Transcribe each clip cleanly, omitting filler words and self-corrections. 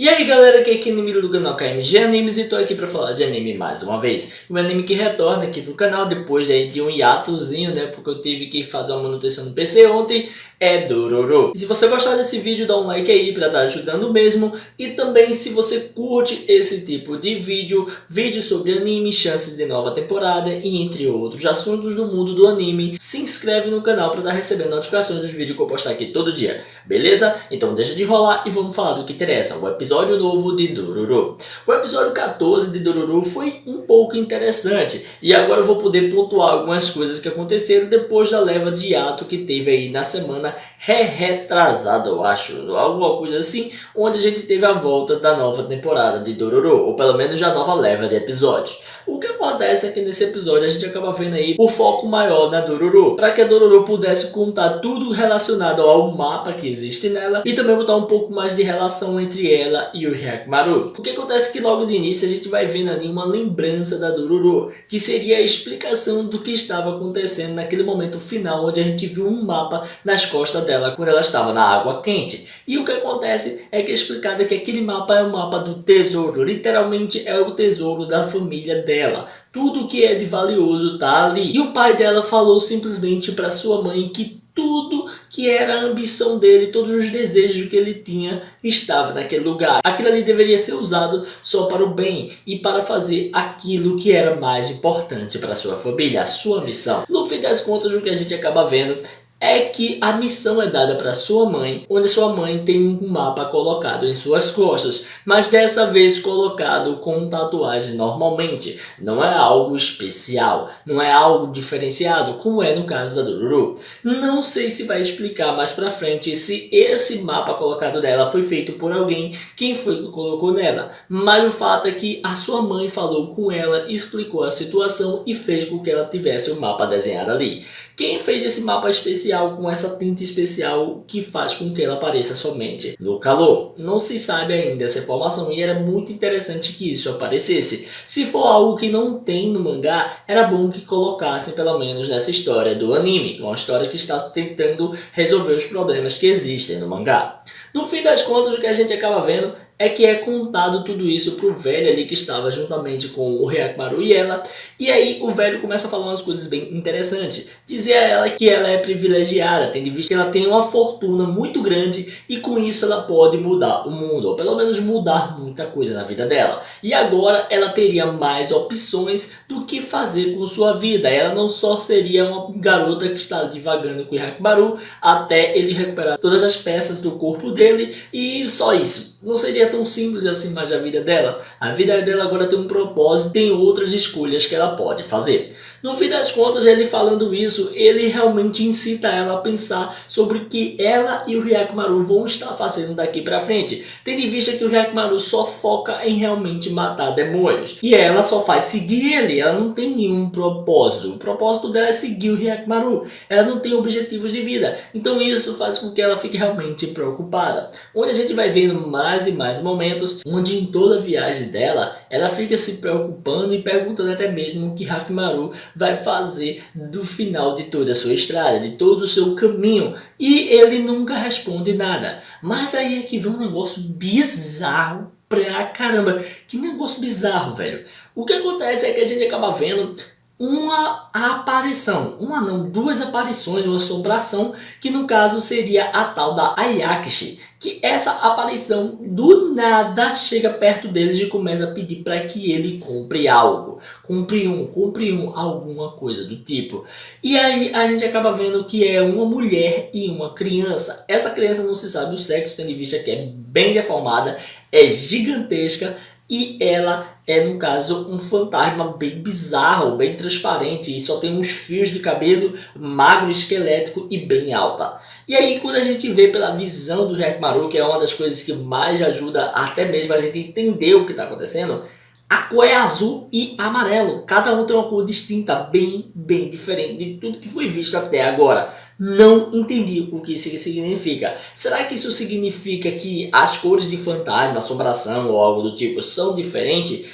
E aí galera, aqui é Kinimiro do canal KMG Animes e tô aqui pra falar de anime mais uma vez. Um anime que retorna aqui pro canal depois aí de um hiatozinho, né, porque eu tive que fazer uma manutenção no PC ontem, é Dororo. E se você gostar desse vídeo, dá um like aí pra estar ajudando mesmo. E também se você curte esse tipo de vídeo sobre anime, chances de nova temporada e entre outros assuntos do mundo do anime, se inscreve no canal pra estar recebendo notificações dos vídeos que eu postar aqui todo dia, beleza? Então deixa de enrolar e vamos falar do que interessa, o episódio novo de Dororo. O episódio 14 de Dororo foi um pouco interessante e agora eu vou poder pontuar algumas coisas que aconteceram depois da leva de hiato que teve aí na semana retrasada, eu acho, alguma coisa assim, onde a gente teve a volta da nova temporada de Dororo, ou pelo menos já nova leva de episódios. O que acontece é que nesse episódio a gente acaba vendo aí o foco maior na Dororo, para que a Dororo pudesse contar tudo relacionado ao mapa que existe nela e também botar um pouco mais de relação entre ela e o Hyakumaru. O que acontece é que logo de início a gente vai vendo ali uma lembrança da Dororo, que seria a explicação do que estava acontecendo naquele momento final onde a gente viu um mapa nas costas dela quando ela estava na água quente. E o que acontece é que é explicado que aquele mapa é o mapa do tesouro, literalmente é o tesouro da família dela. Tudo que é de valioso tá ali. E o pai dela falou simplesmente para sua mãe que tudo que era a ambição dele, todos os desejos que ele tinha, estava naquele lugar. Aquilo ali deveria ser usado só para o bem e para fazer aquilo que era mais importante para sua família, a sua missão. No fim das contas, o que a gente acaba vendo é que a missão é dada para sua mãe, onde sua mãe tem um mapa colocado em suas costas, mas dessa vez colocado com tatuagem normalmente. Não é algo especial, não é algo diferenciado, como é no caso da Dororo. Não sei se vai explicar mais pra frente se esse mapa colocado dela foi feito por alguém, quem foi que colocou nela. Mas o fato é que a sua mãe falou com ela, explicou a situação e fez com que ela tivesse o mapa desenhado ali. Quem fez esse mapa especial com essa tinta especial que faz com que ela apareça somente no calor? Não se sabe ainda essa informação e era muito interessante que isso aparecesse. Se for algo que não tem no mangá, era bom que colocassem pelo menos nessa história do anime, uma história que está tentando resolver os problemas que existem no mangá. No fim das contas, o que a gente acaba vendo é que é contado tudo isso pro velho ali que estava juntamente com o Hyakumaru e ela. E aí o velho começa a falar umas coisas bem interessantes. Dizer a ela que ela é privilegiada, tendo em vista que ela tem uma fortuna muito grande e com isso ela pode mudar o mundo, ou pelo menos mudar muita coisa na vida dela. E agora ela teria mais opções do que fazer com sua vida. Ela não só seria uma garota que está divagando com o Hyakumaru até ele recuperar todas as peças do corpo dele e só isso. Não seria tão simples assim mais a vida dela. A vida dela agora tem um propósito, tem outras escolhas que ela pode fazer. No fim das contas, ele falando isso, ele realmente incita ela a pensar sobre o que ela e o Hyakumaru vão estar fazendo daqui pra frente. Tendo em vista que o Hyakumaru só foca em realmente matar demônios. E ela só faz seguir ele, ela não tem nenhum propósito. O propósito dela é seguir o Hyakumaru. Ela não tem objetivos de vida. Então isso faz com que ela fique realmente preocupada. Onde a gente vai vendo mais e mais momentos, onde em toda a viagem dela, ela fica se preocupando e perguntando até mesmo o que Hyakumaru vai fazer do final de toda a sua estrada, de todo o seu caminho. E ele nunca responde nada. Mas aí é que vem um negócio bizarro pra caramba. Que negócio bizarro, velho. O que acontece é que a gente acaba vendo uma aparição, duas aparições, uma assombração, que no caso seria a tal da Ayakishi, que essa aparição do nada chega perto deles e começa a pedir para que ele compre algo, compre alguma coisa do tipo. E aí a gente acaba vendo que é uma mulher e uma criança. Essa criança não se sabe o sexo, tendo em vista que é bem deformada, é gigantesca. E ela é, no caso, um fantasma bem bizarro, bem transparente. E só tem uns fios de cabelo magro, esquelético e bem alta. E aí quando a gente vê pela visão do Hyakumaru, que é uma das coisas que mais ajuda até mesmo a gente entender o que está acontecendo, a cor é azul e amarelo. Cada um tem uma cor distinta, bem diferente de tudo que foi visto até agora. Não entendi o que isso significa. Será que isso significa que as cores de fantasma, assombração ou algo do tipo são diferentes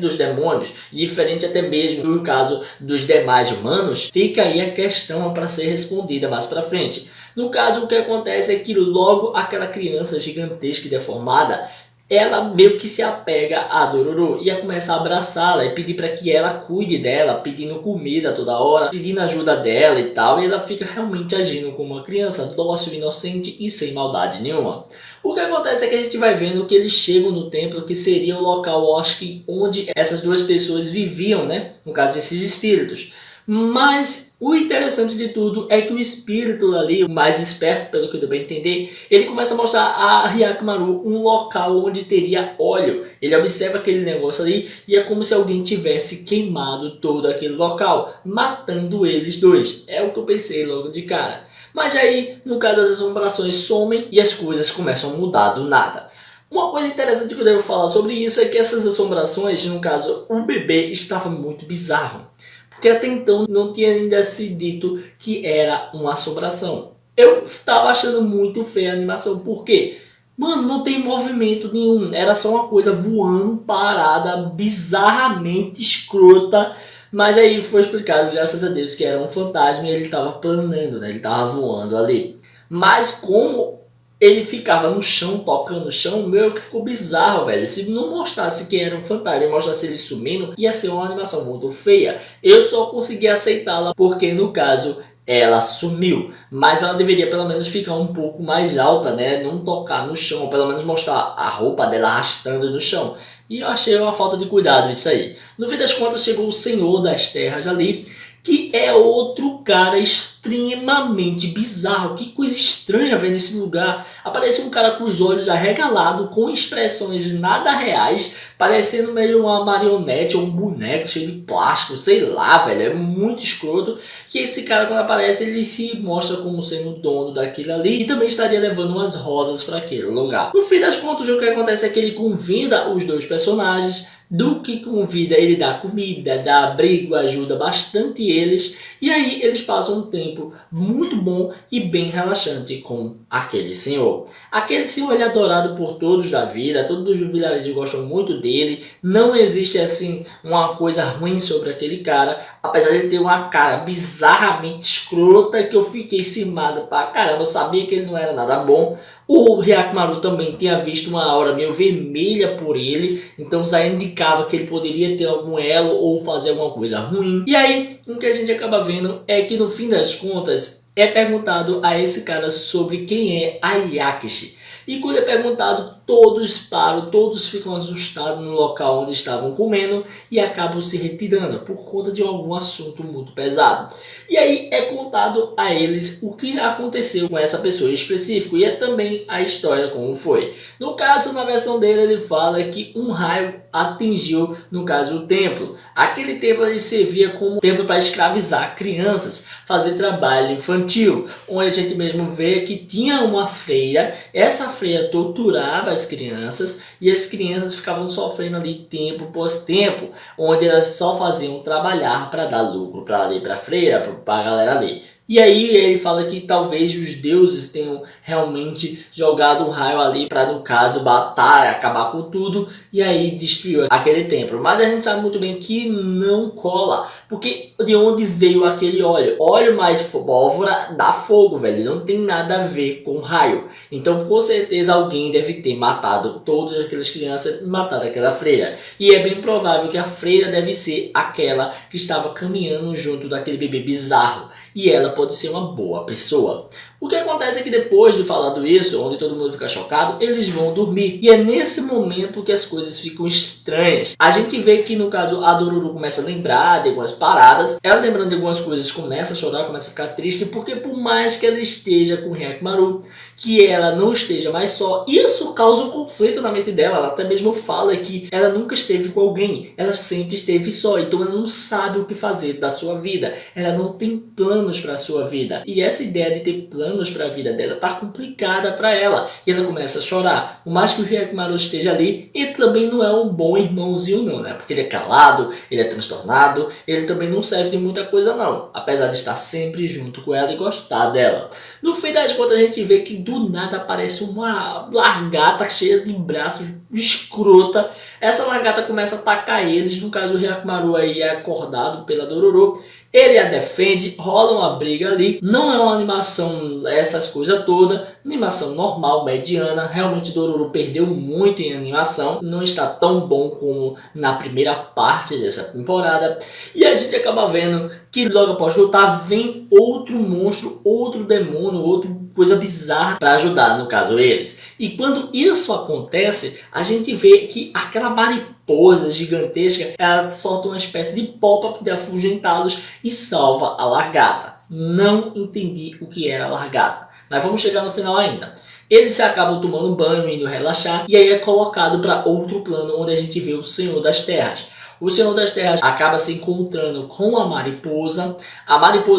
dos demônios, diferente até mesmo no caso dos demais humanos? Fica aí a questão para ser respondida mais para frente. No caso, o que acontece é que logo aquela criança gigantesca e deformada ela meio que se apega a Dororo e começa a abraçá-la e pedir para que ela cuide dela, pedindo comida toda hora, pedindo ajuda dela e tal, e ela fica realmente agindo como uma criança dócil, inocente e sem maldade nenhuma. O que acontece é que a gente vai vendo que eles chegam no templo, que seria o local, acho que, onde essas duas pessoas viviam, né? No caso desses espíritos. Mas o interessante de tudo é que o espírito ali, o mais esperto, pelo que eu deu para entender, ele começa a mostrar a Hyakimaru um local onde teria óleo. Ele observa aquele negócio ali e é como se alguém tivesse queimado todo aquele local, matando eles dois. É o que eu pensei logo de cara. Mas aí, no caso, as assombrações somem e as coisas começam a mudar do nada. Uma coisa interessante que eu devo falar sobre isso é que essas assombrações, no caso, o bebê estava muito bizarro. Porque até então não tinha ainda se dito que era uma assombração. Eu estava achando muito feia a animação, porque, mano, não tem movimento nenhum. Era só uma coisa voando, parada, bizarramente escrota. Mas aí foi explicado, graças a Deus, que era um fantasma e ele estava planando, né? Ele estava voando ali. Mas como ele ficava no chão, tocando no chão, meu, que ficou bizarro, velho. Se não mostrasse que era um fantasma e mostrasse ele sumindo, ia ser uma animação muito feia. Eu só consegui aceitá-la porque, no caso, ela sumiu. Mas ela deveria pelo menos ficar um pouco mais alta, né? Não tocar no chão, ou pelo menos mostrar a roupa dela arrastando no chão. E eu achei uma falta de cuidado isso aí. No fim das contas, chegou o Senhor das Terras ali, que é outro cara extremamente bizarro. Que coisa estranha ver nesse lugar. Aparece um cara com os olhos arregalados, com expressões nada reais, parecendo meio uma marionete ou um boneco cheio de plástico, sei lá, velho. É muito escroto. Que esse cara, quando aparece, ele se mostra como sendo o dono daquilo ali e também estaria levando umas rosas para aquele lugar. No fim das contas, o que acontece é que ele convida os dois personagens. Do que convida, ele dá comida, dá abrigo, ajuda bastante eles. E aí eles passam um tempo muito bom e bem relaxante com aquele senhor. Aquele senhor, ele é adorado por todos da vida, todos os vilarejos gostam muito dele. Não existe assim uma coisa ruim sobre aquele cara, apesar de ele ter uma cara bizarramente escrota que eu fiquei cimado pra caramba. Eu sabia que ele não era nada bom. O Hyakimaru também tinha visto uma aura meio vermelha por ele, então isso aí indicava que ele poderia ter algum elo ou fazer alguma coisa ruim. E aí, o que a gente acaba vendo é que no fim das contas é perguntado a esse cara sobre quem é a Yakishi. E quando é perguntado, todos param, todos ficam assustados no local onde estavam comendo e acabam se retirando por conta de algum assunto muito pesado. E aí é contado a eles o que aconteceu com essa pessoa em específico e é também a história como foi. No caso, na versão dele, ele fala que um raio atingiu, no caso, o templo. Aquele templo ele servia como templo para escravizar crianças, fazer trabalho infantil, onde a gente mesmo vê que tinha uma freira. Essa freira torturava as crianças e as crianças ficavam sofrendo ali tempo após tempo, onde elas só faziam trabalhar para dar lucro para ali, para a freira, para a galera ali. E aí ele fala que talvez os deuses tenham realmente jogado um raio ali para, no caso, matar, acabar com tudo e aí destruiu aquele templo. Mas a gente sabe muito bem que não cola, porque de onde veio aquele óleo? Óleo mais pólvora dá fogo, velho, não tem nada a ver com raio. Então com certeza alguém deve ter matado todas aquelas crianças e matado aquela freira. E é bem provável que a freira deve ser aquela que estava caminhando junto daquele bebê bizarro. E ela pode ser uma boa pessoa. O que acontece é que depois de falado isso, onde todo mundo fica chocado, eles vão dormir. E é nesse momento que as coisas ficam estranhas. A gente vê que, no caso, a Dororo começa a lembrar de algumas paradas. Ela lembrando de algumas coisas, começa a chorar, começa a ficar triste. Porque por mais que ela esteja com o Hyakimaru, que ela não esteja mais só, isso causa um conflito na mente dela. Ela até mesmo fala que ela nunca esteve com alguém. Ela sempre esteve só. Então ela não sabe o que fazer da sua vida. Ela não tem planos para a sua vida. E essa ideia de ter planos para a vida dela tá complicada para ela. E ela começa a chorar. Por mais que o Hyakimaru esteja ali, ele também não é um bom irmãozinho não, né? Porque ele é calado, ele é transtornado, ele também não serve de muita coisa não. Apesar de estar sempre junto com ela e gostar dela. No fim das contas a gente vê que do nada aparece uma largata cheia de braços escrota. Essa lagarta começa a atacar eles, no caso o Hyakumaru aí é acordado pela Dororo. Ele a defende, rola uma briga ali. Não é uma animação, essas coisas todas. Animação normal, mediana. Realmente Dororo perdeu muito em animação. Não está tão bom como na primeira parte dessa temporada. E a gente acaba vendo que logo após lutar vem outro monstro, outro demônio, outra coisa bizarra para ajudar, no caso eles. E quando isso acontece, a gente vê que aquela mariposa gigantesca, ela solta uma espécie de pó para poder afugentá-los e salva a lagarta. Não entendi o que era a lagarta, mas vamos chegar no final ainda. Eles acabam tomando banho, indo relaxar, e aí é colocado para outro plano onde a gente vê o Senhor das Terras. O Senhor das Terras acaba se encontrando com a mariposa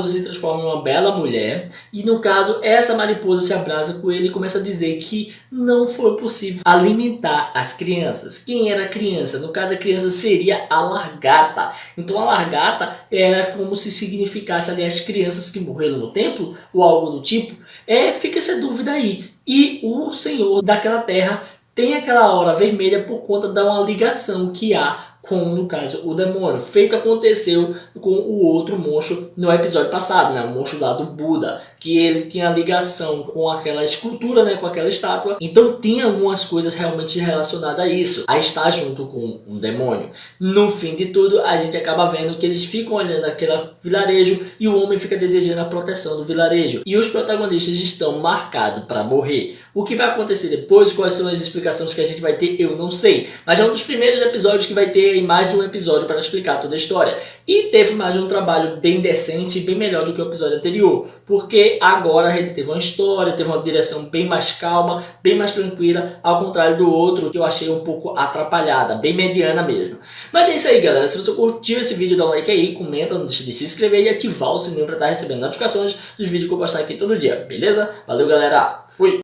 se transforma em uma bela mulher, e no caso essa mariposa se abraça com ele e começa a dizer que não foi possível alimentar as crianças. Quem era a criança? No caso a criança seria a lagarta. Então a lagarta era como se significasse ali as crianças que morreram no templo, ou algo do tipo. Fica essa dúvida aí. E o Senhor daquela terra tem aquela aura vermelha por conta de uma ligação que há com, no caso, o demônio. Feito aconteceu com o outro monstro no episódio passado, né? O monstro lá do Buda, que ele tinha ligação com aquela escultura, né? Com aquela estátua. Então tinha algumas coisas realmente relacionadas a isso, a estar junto com um demônio. No fim de tudo, a gente acaba vendo que eles ficam olhando aquele vilarejo e o homem fica desejando a proteção do vilarejo. E os protagonistas estão marcados para morrer. O que vai acontecer depois, quais são as explicações que a gente vai ter, eu não sei. Mas é um dos primeiros episódios que vai ter mais de um episódio para explicar toda a história. E teve mais um trabalho bem decente e bem melhor do que o episódio anterior. Porque agora a gente teve uma história, teve uma direção bem mais calma, bem mais tranquila, ao contrário do outro que eu achei um pouco atrapalhada, bem mediana mesmo. Mas é isso aí, galera. Se você curtiu esse vídeo, dá um like aí, comenta, não deixa de se inscrever e ativar o sininho para estar recebendo notificações dos vídeos que eu postar aqui todo dia, beleza? Valeu, galera. Fui!